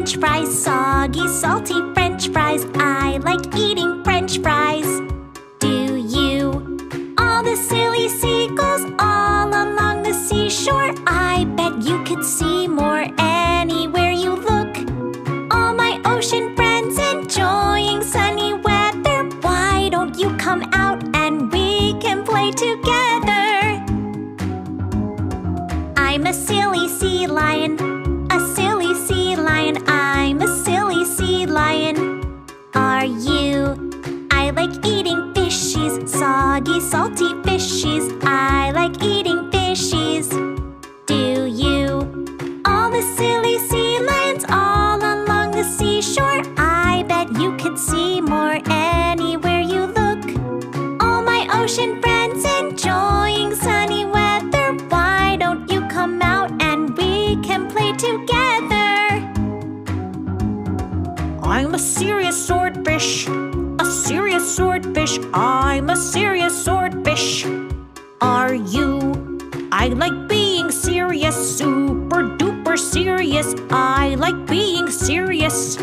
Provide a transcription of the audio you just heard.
French fries, soggy, salty French fries. I like eating French fries. Do you? All the silly seagulls all along the seashore. I bet you could see more anywhere you look. All my ocean friends enjoying sunny weather. Why don't you come out and we can play together? I'm a silly sea lion, a silly sea lion. I'm a silly sea lion. Are you? I like eating fishies, soggy, salty fishies. I like eating fishies. Do you? All the silly sea lions all along the seashore. I bet you could see more anywhere you look. All my ocean friends enjoying sunny weather. Why don't you come out and we can play together? I'm a serious swordfish, a serious swordfish. I'm a serious swordfish. Are you? I like being serious, super duper serious. I like being serious.